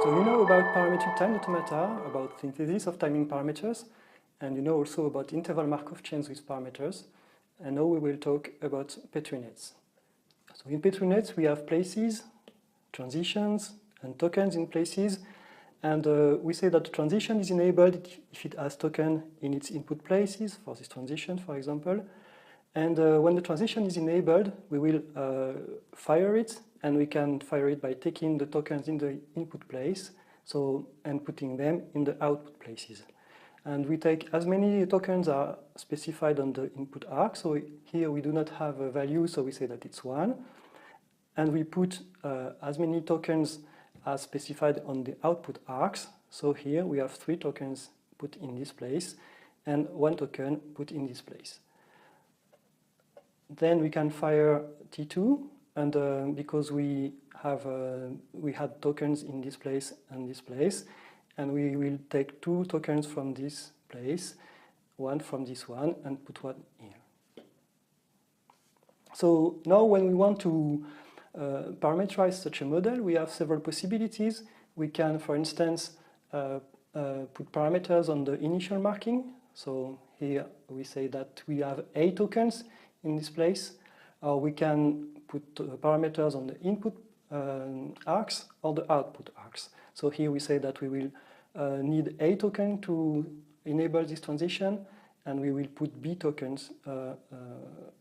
So you know about parametric timed automata, about synthesis of timing parameters, and you know also about interval Markov chains with parameters. And now we will talk about Petri nets. So in Petri nets we have places, transitions, and tokens in places. And we say that the transition is enabled if it has token in its input places, for this transition, for example. And when the transition is enabled, we will fire it, and we can fire it by taking the tokens in the input place, and putting them in the output places. And we take as many tokens are specified on the input arc. So here we do not have a value, so we say that it's 1. And we put as many tokens as specified on the output arcs. So here we have 3 tokens put in this place and 1 token put in this place. Then we can fire T2, and because we had tokens in this place and this place, and we will take 2 tokens from this place, 1 from this one, and put 1 here. So now when we want to parameterize such a model, we have several possibilities. We can, for instance, put parameters on the initial marking. So here we say that we have A tokens in this place. We can put parameters on the input arcs or the output arcs. So here we say that we will need A token to enable this transition, and we will put B tokens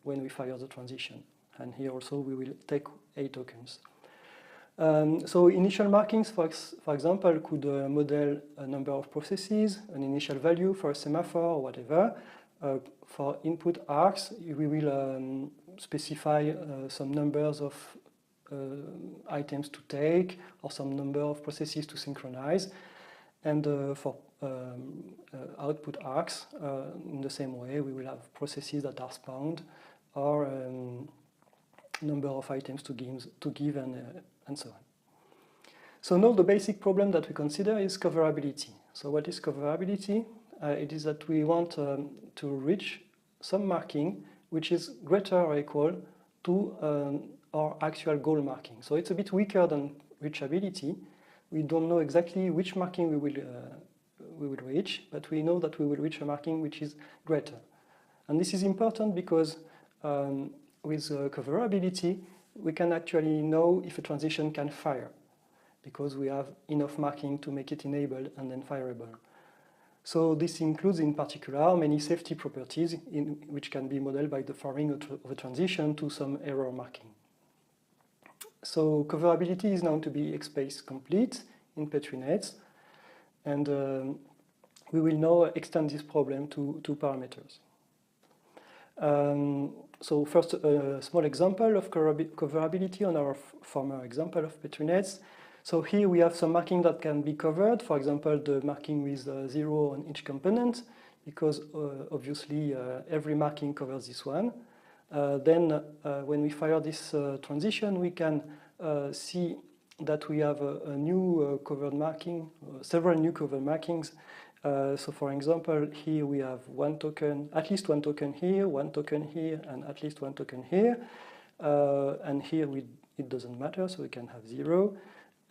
when we fire the transition. And here also we will take A tokens. So initial markings, for example, could model a number of processes, an initial value for a semaphore or whatever. For input arcs, we will specify some numbers of items to take or some number of processes to synchronize. And for output arcs, in the same way, we will have processes that are spawned or number of items to give and so on. So now the basic problem that we consider is coverability. So what is coverability? It is that we want to reach some marking which is greater or equal to our actual goal marking. So it's a bit weaker than reachability. We don't know exactly which marking we will reach, but we know that we will reach a marking which is greater. And this is important because with coverability, we can actually know if a transition can fire, because we have enough marking to make it enabled and then fireable. So this includes in particular many safety properties which can be modeled by the firing of a transition to some error marking. So coverability is known to be X-space complete in Petri nets, and we will now extend this problem to parameters. So first, a small example of coverability on our former example of Petri nets. So here we have some marking that can be covered, for example, the marking with 0 on each component, because obviously every marking covers this one. Then when we fire this transition, we can see that we have a new covered marking, several new covered markings. So for example, here we have 1 token, at least 1 token here, 1 token here, and at least 1 token here. And here it doesn't matter, so we can have 0.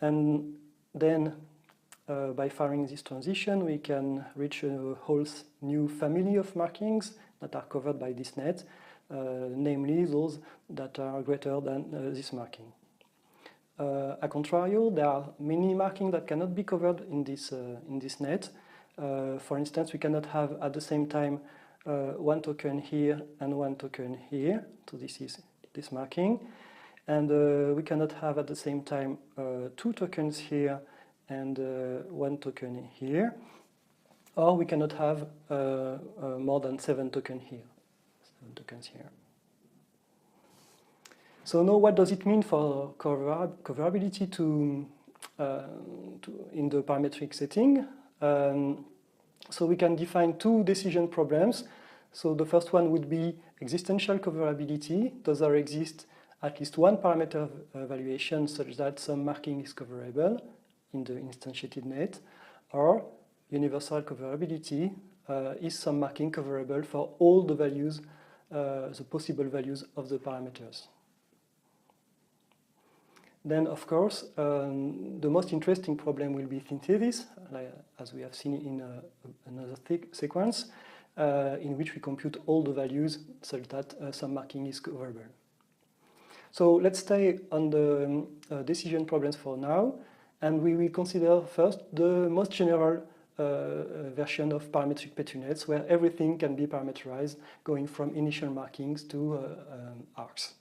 And then by firing this transition, we can reach a whole new family of markings that are covered by this net, namely those that are greater than this marking. A contrario, there are many markings that cannot be covered in this net. For instance, we cannot have at the same time 1 token here and 1 token here. So this is this marking. And we cannot have at the same time 2 tokens here and 1 token here. Or we cannot have more than 7 tokens here. 7 tokens here. So now what does it mean for coverability in the parametric setting? So we can define 2 decision problems. So the first one would be existential coverability. Does there exist at least one parameter evaluation such that some marking is coverable in the instantiated net? Or universal coverability, is some marking coverable for all the values, the possible values of the parameters? then of course the most interesting problem will be synthesis, as we have seen in another sequence, in which we compute all the values such that some marking is coverable. So let's stay on the decision problems for now, and we will consider first the most general version of parametric Petri nets, where everything can be parameterized, going from initial markings to arcs.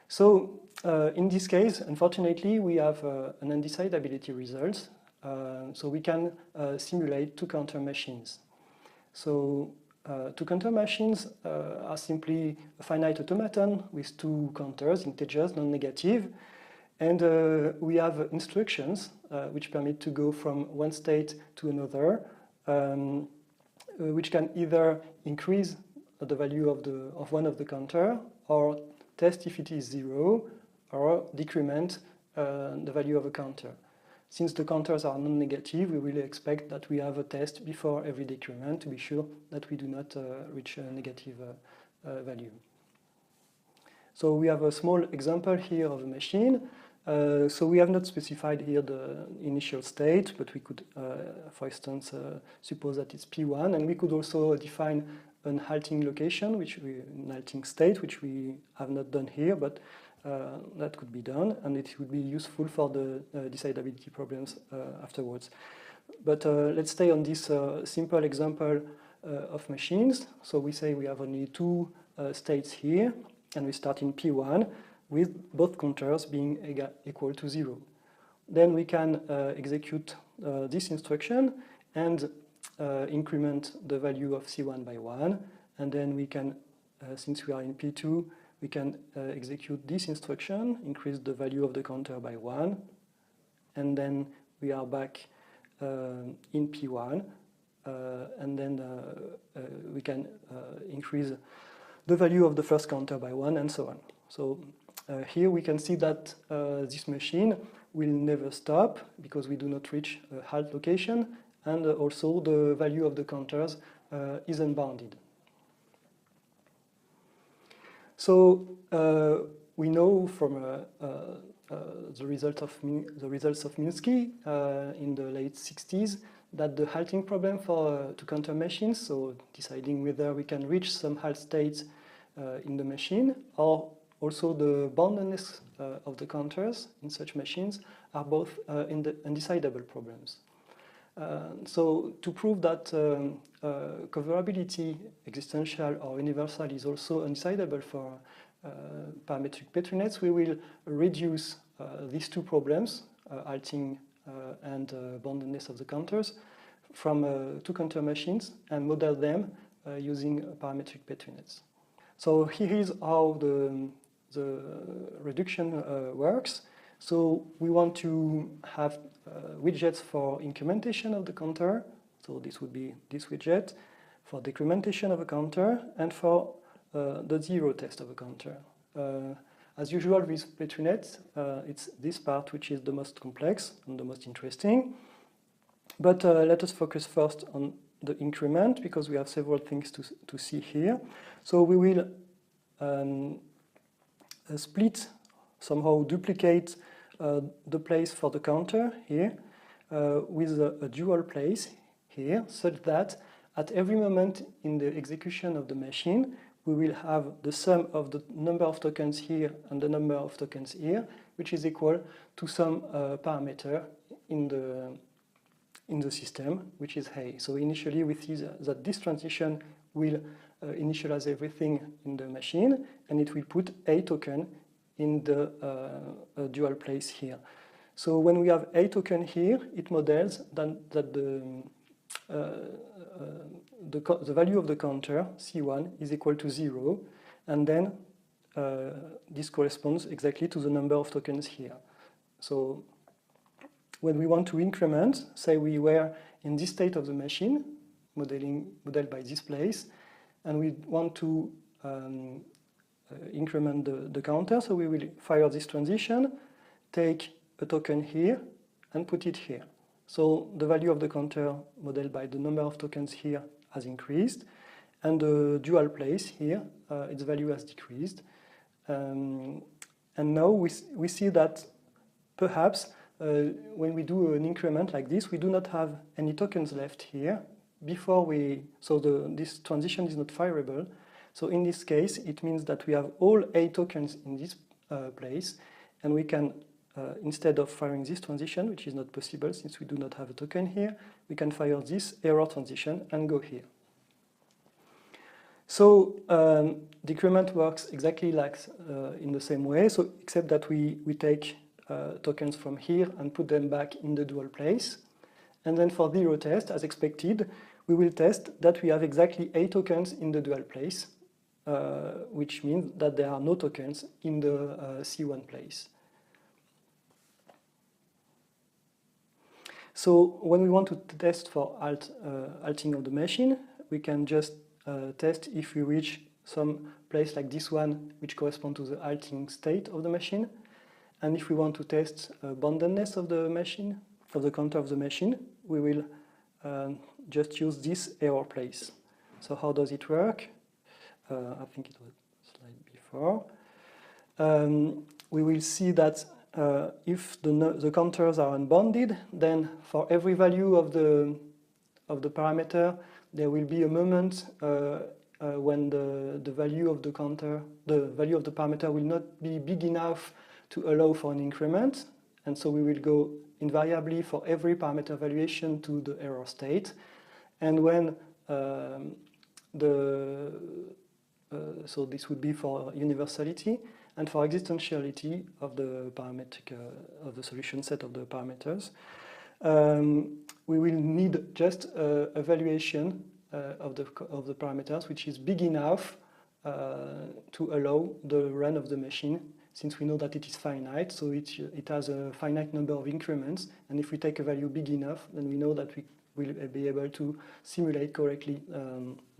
So in this case, unfortunately, we have an undecidability result, so we can simulate two counter machines. So two counter machines are simply a finite automaton with two counters, integers, non-negative, and we have instructions which permit to go from one state to another, which can either increase the value of one of the counter, or test if it is 0, or decrement the value of a counter. Since the counters are non-negative, we will expect that we have a test before every decrement to be sure that we do not reach a negative value. So we have a small example here of a machine. So we have not specified here the initial state, but we could, for instance, suppose that it's P1, and we could also define an halting location, an halting state, which we have not done here, but that could be done, and it would be useful for the decidability problems afterwards. But let's stay on this simple example of machines. So we say we have only two states here, and we start in P1 with both counters being equal to 0. Then we can execute this instruction and increment the value of C1 by 1, and then we can, since we are in P2, we can execute this instruction, increase the value of the counter by 1, and then we are back in P1, and then we can increase the value of the first counter by 1, and so on. So here we can see that this machine will never stop because we do not reach a halt location, and also the value of the counters is unbounded. So we know from the results of Minsky in the late 60s that the halting problem for two counter machines, so deciding whether we can reach some halt states in the machine, or also the boundedness of the counters in such machines, are both undecidable problems. So to prove that coverability, existential or universal, is also undecidable for parametric Petri nets, we will reduce these two problems, halting and boundedness of the counters, from two counter machines and model them using parametric Petri nets. So here is how the reduction works. So we want to have widgets for incrementation of the counter. So this would be this widget, for decrementation of a counter, and for the 0 test of a counter. As usual with Petri nets, it's this part which is the most complex and the most interesting. But let us focus first on the increment, because we have several things to see here. So we will split, somehow duplicate the place for the counter here with a dual place here, such that at every moment in the execution of the machine, we will have the sum of the number of tokens here and the number of tokens here, which is equal to some parameter in the system, which is A. So initially we see that this transition will initialize everything in the machine, and it will put a token in the dual place here. So when we have a token here, it models that the value of the counter, C1, is equal to 0, and then this corresponds exactly to the number of tokens here. So when we want to increment, say we were in this state of the machine, modeled by this place, and we want to increment the counter, so we will fire this transition, take a token here, and put it here. So the value of the counter modeled by the number of tokens here has increased, and the dual place here, its value has decreased. And now we see that perhaps when we do an increment like this, we do not have any tokens left here before this transition is not fireable. So in this case, it means that we have all A tokens in this place, and we can, instead of firing this transition, which is not possible since we do not have a token here, we can fire this error transition and go here. So decrement works exactly like in the same way, so except that we take tokens from here and put them back in the dual place. And then for zero test, as expected, we will test that we have exactly A tokens in the dual place, which means that there are no tokens in the C1 place. So when we want to test for alting of the machine, we can just test if we reach some place like this one, which corresponds to the alting state of the machine. And if we want to test boundedness of the machine, of the counter of the machine, we will just use this error place. So how does it work? I think it was a slide before. We will see that if the counters are unbounded, then for every value of the parameter, there will be a moment when the value of the counter, the value of the parameter will not be big enough to allow for an increment. And so we will go invariably for every parameter valuation to the error state. And when so this would be for universality, and for existentiality of the parametric of the solution set of the parameters, we will need just a valuation of the parameters which is big enough to allow the run of the machine, since we know that it is finite, so it has a finite number of increments, and if we take a value big enough, then we know that we will be able to simulate correctly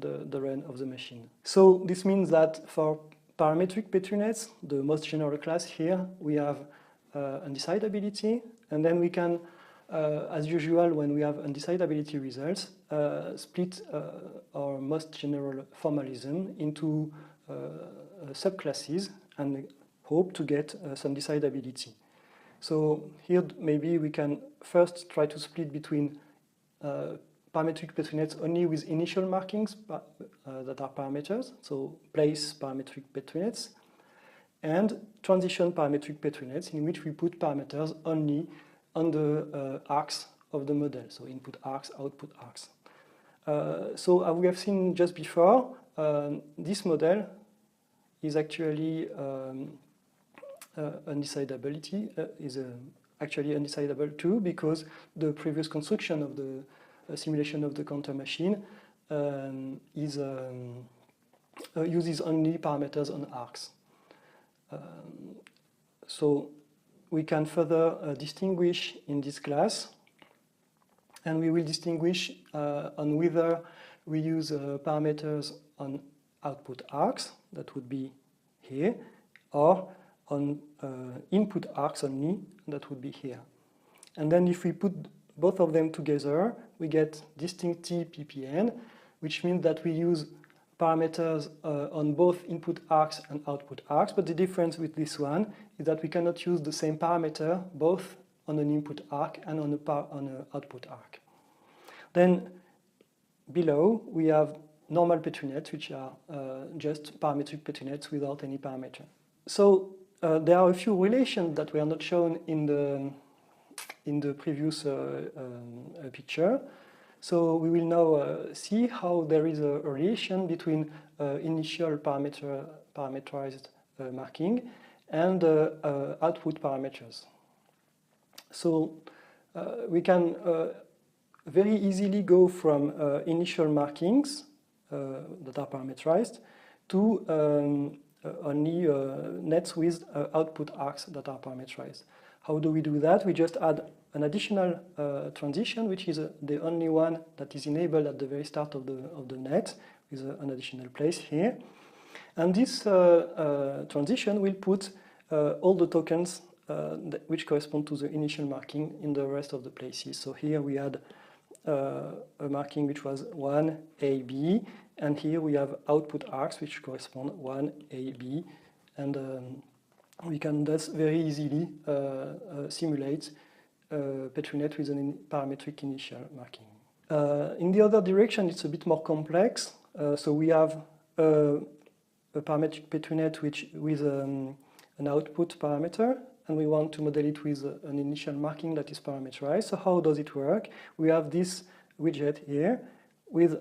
the run of the machine. So this means that for parametric Petri nets, the most general class here, we have undecidability, and then we can, as usual, when we have undecidability results, split our most general formalism into subclasses and hope to get some decidability. So here maybe we can first try to split between parametric Petri nets only with initial markings that are parameters, so place parametric Petri nets, and transition parametric Petri nets in which we put parameters only on the arcs of the model, so input arcs, output arcs. So as we have seen just before, this model is actually undecidability is actually undecidable too, because the previous construction of the simulation of the counter machine uses only parameters on arcs. So we can further distinguish in this class, and we will distinguish on whether we use parameters on output arcs, that would be here, or on input arcs only, that would be here. And then if we put both of them together, we get distinct ppn, which means that we use parameters on both input arcs and output arcs, but the difference with this one is that we cannot use the same parameter both on an input arc and on an output arc. Then below we have normal Petri nets, which are just parametric Petri nets without any parameter. So there are a few relations that were not shown in the previous picture. So we will now see how there is a relation between initial parameterized marking and output parameters. So we can very easily go from initial markings that are parameterized to only nets with output arcs that are parameterized. How do we do that? We just add an additional transition, which is the only one that is enabled at the very start of the net, with an additional place here. And this transition will put all the tokens which correspond to the initial marking in the rest of the places. So here we had a marking which was 1, A, B, and here we have output arcs which correspond 1, A, B, and we can thus very easily simulate Petri net with a parametric initial marking. In the other direction, it's a bit more complex. So we have a parametric Petri net with an output parameter, and we want to model it with an initial marking that is parameterized. So how does it work? We have this widget here with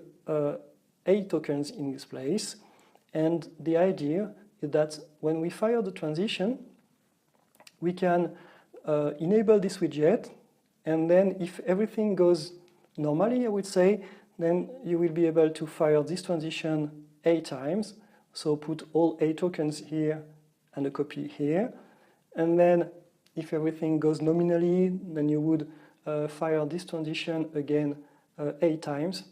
8 tokens in this place, and the idea is that when we fire the transition, we can enable this widget, and then if everything goes normally, I would say, then you will be able to fire this transition 8 times. So put all 8 tokens here and a copy here. And then if everything goes nominally, then you would fire this transition again 8 times.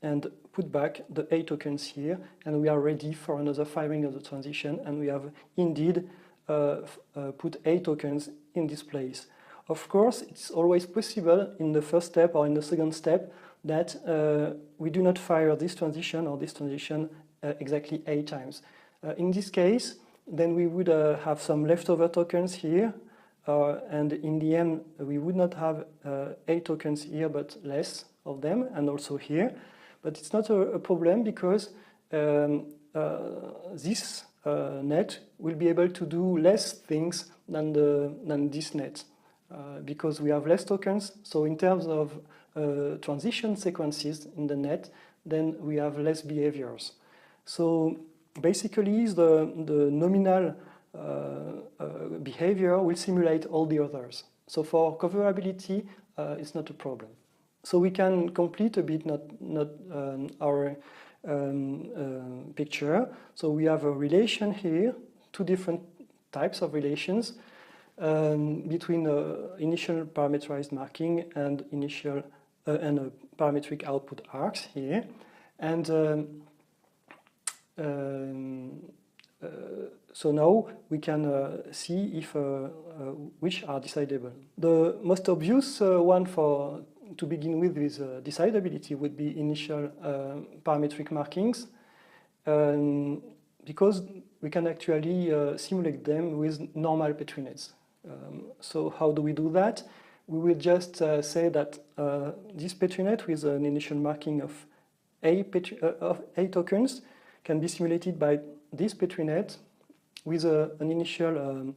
And put back the 8 tokens here. And we are ready for another firing of the transition. And we have indeed put 8 tokens in this place. Of course, it's always possible in the first step or in the second step that we do not fire this transition or this transition exactly 8 times. In this case, then we would have some leftover tokens here, and in the end, we would not have 8 tokens here, but less of them, and also here. But it's not a problem because this net will be able to do less things than this net. Because we have less tokens, so in terms of transition sequences in the net, then we have less behaviors. So basically, the nominal behavior will simulate all the others. So for coverability, it's not a problem. So we can complete a bit our picture. So we have a relation here, 2 different types of relations. Between initial parameterized marking and initial and a parametric output arcs here, and so now we can see if which are decidable. The most obvious one to begin with decidability would be initial parametric markings, because we can actually simulate them with normal Petri nets. So how do we do that? We will just say that this Petri net with an initial marking of 8 tokens can be simulated by this Petri net with an initial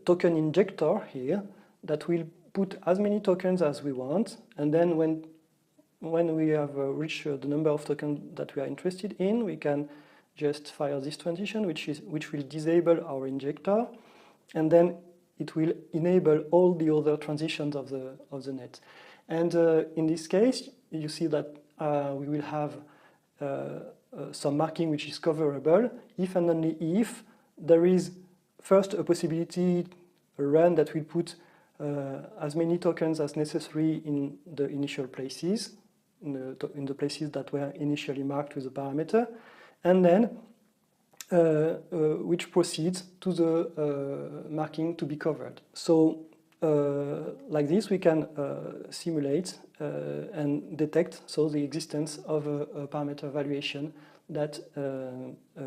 token injector here that will put as many tokens as we want, and then when we have reached the number of tokens that we are interested in, we can just fire this transition, which will disable our injector, and then it will enable all the other transitions of the net. And in this case, you see that we will have some marking which is coverable if and only if there is first a possibility, a run that will put as many tokens as necessary in the initial places, in the places that were initially marked with a parameter, and then which proceeds to the marking to be covered. So like this, we can simulate and detect the existence of a parameter evaluation that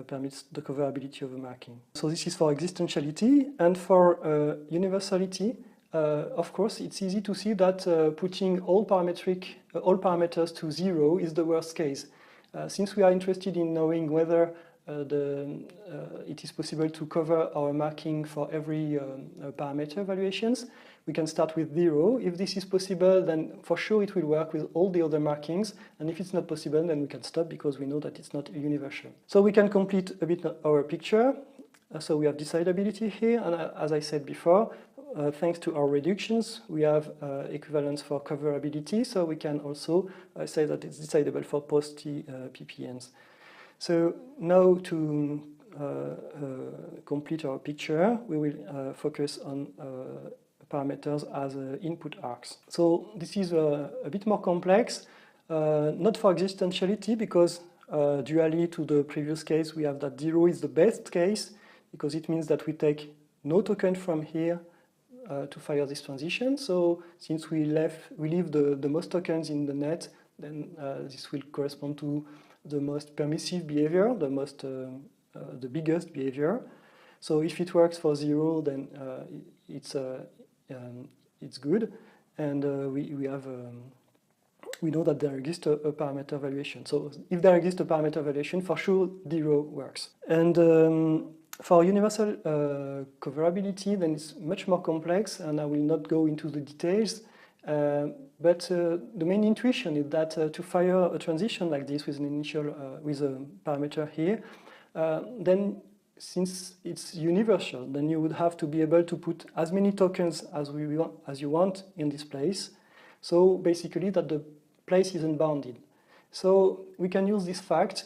permits the coverability of a marking. So this is for existentiality, and for universality. Of course, it's easy to see that putting all parameters to 0 is the worst case. Since we are interested in knowing whether it is possible to cover our marking for every parameter evaluations, we can start with 0. If this is possible, then for sure it will work with all the other markings, and if it's not possible, then we can stop because we know that it's not universal. So we can complete a bit our picture. So we have decidability here, and as I said before, thanks to our reductions, we have equivalence for coverability, so we can also say that it's decidable for post-T PPNs. So now to complete our picture, we will focus on parameters as input arcs. So this is a bit more complex, not for existentiality, because dually to the previous case, we have that 0 is the best case, because it means that we take no token from here to fire this transition. So since we leave the most tokens in the net, then this will correspond to the most permissive behavior, the most the biggest behavior. So if it works for 0, then it's good, and we know that there exists a parameter evaluation. So if there exists a parameter evaluation, for sure 0 works. And for universal coverability, then it's much more complex, and I will not go into the details. But the main intuition is that to fire a transition like this with an initial with a parameter here, then since it's universal, then you would have to be able to put as many tokens as you want in this place. So basically that the place is unbounded. So we can use this fact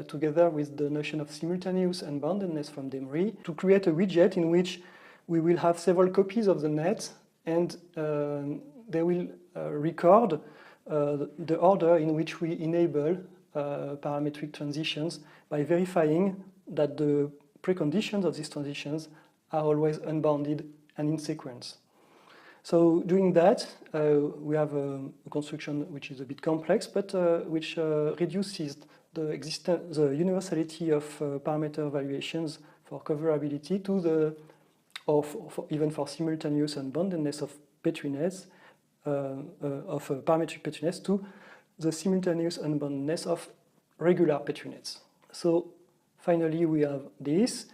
together with the notion of simultaneous unboundedness from Demery to create a widget in which we will have several copies of the net, and they will record the order in which we enable parametric transitions by verifying that the preconditions of these transitions are always unbounded and in sequence. So doing that, we have a construction which is a bit complex, but which reduces the universality of parameter evaluations for coverability to the, even for simultaneous unboundedness of Petri nets, of parametric Petri nets to the simultaneous unboundedness of regular Petri nets. So finally we have this,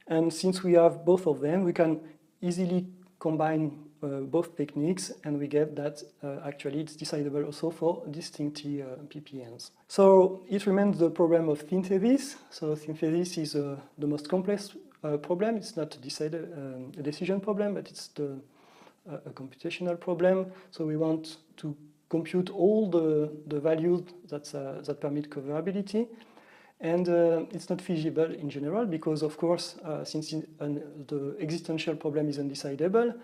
and since we have both of them, we can easily combine both techniques, and we get that actually it's decidable also for distinct PPNs. So it remains the problem of synthesis. So synthesis is the most complex problem. It's not a decision problem, but it's a computational problem. So we want to compute all the values that permit coverability. And it's not feasible in general because, of course, since the existential problem is undecidable,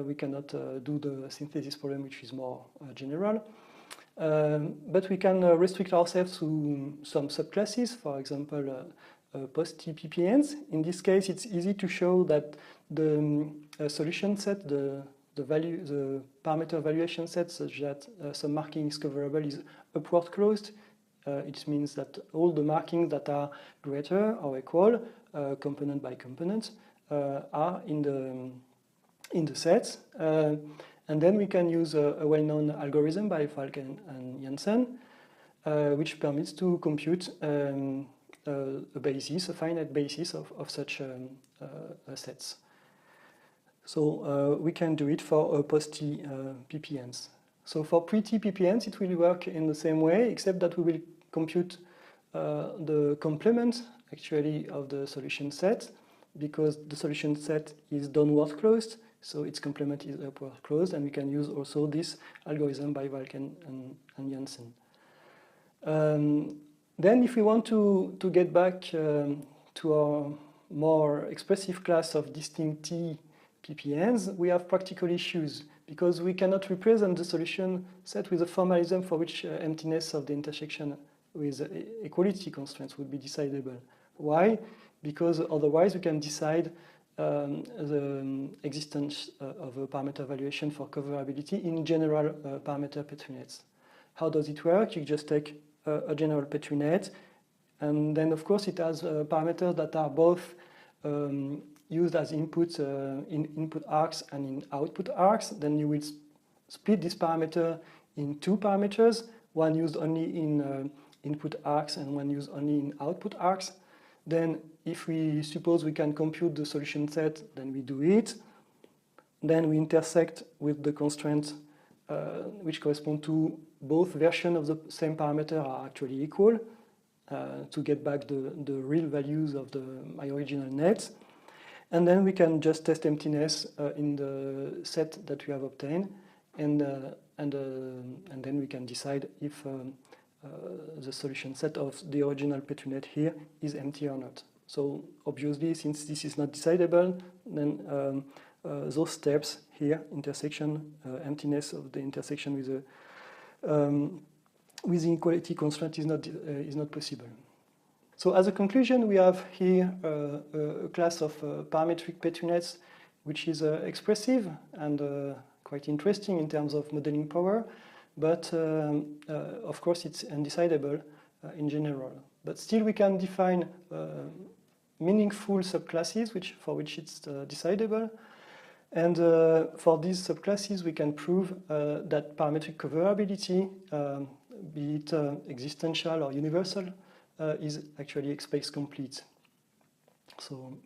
we cannot do the synthesis problem, which is more general. But we can restrict ourselves to some subclasses, for example, post-T PPNs. In this case, it's easy to show that the solution set, the parameter evaluation set, such that some marking is coverable, is upward closed. It means that all the markings that are greater or equal, component by component, are in the sets. And then we can use a well-known algorithm by Falken and Jensen, which permits to compute a finite basis of such sets. So we can do it for post-T PPNs. So for pre-T PPNs, it will work in the same way, except that we will compute the complement, actually, of the solution set, because the solution set is downward closed, so its complement is upward closed, and we can use also this algorithm by Falken and Jensen. Then if we want to get back to our more expressive class of distinct T PPNs, we have practical issues, because we cannot represent the solution set with a formalism for which emptiness of the intersection with equality constraints would be decidable. Why? Because otherwise we can decide the existence of a parameter evaluation for coverability in general parameter Petri nets. How does it work? You just take a general Petri net, and then of course it has parameters that are both used as input in input arcs and in output arcs. Then you will split this parameter in two parameters, one used only in input arcs and one used only in output arcs. Then if we suppose we can compute the solution set, then we do it. Then we intersect with the constraints which correspond to both versions of the same parameter are actually equal to get back the real values of my original net. And then we can just test emptiness in the set that we have obtained, and then we can decide if the solution set of the original Petri net here is empty or not. So obviously, since this is not decidable, then those steps here, intersection, emptiness of the intersection with the inequality constraint is not possible. So as a conclusion, we have here a class of parametric Petri nets which is expressive and quite interesting in terms of modeling power, but of course it's undecidable in general. But still we can define meaningful subclasses for which it's decidable. And for these subclasses, we can prove that parametric coverability, be it existential or universal, is actually space complete. So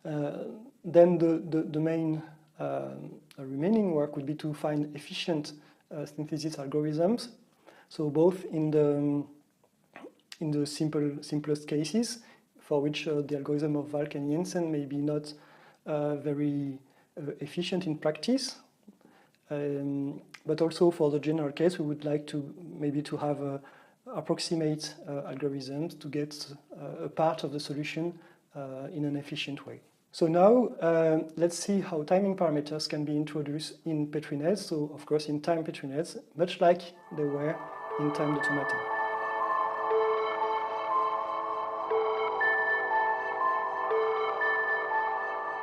then the main remaining work would be to find efficient synthesis algorithms. So both in the simplest cases, for which the algorithm of Valk and Jensen may be not very efficient in practice, but also for the general case, we would like to maybe to have approximate algorithms to get a part of the solution in an efficient way. So now let's see how timing parameters can be introduced in Petri nets. So of course in time Petri nets, much like they were in time automata.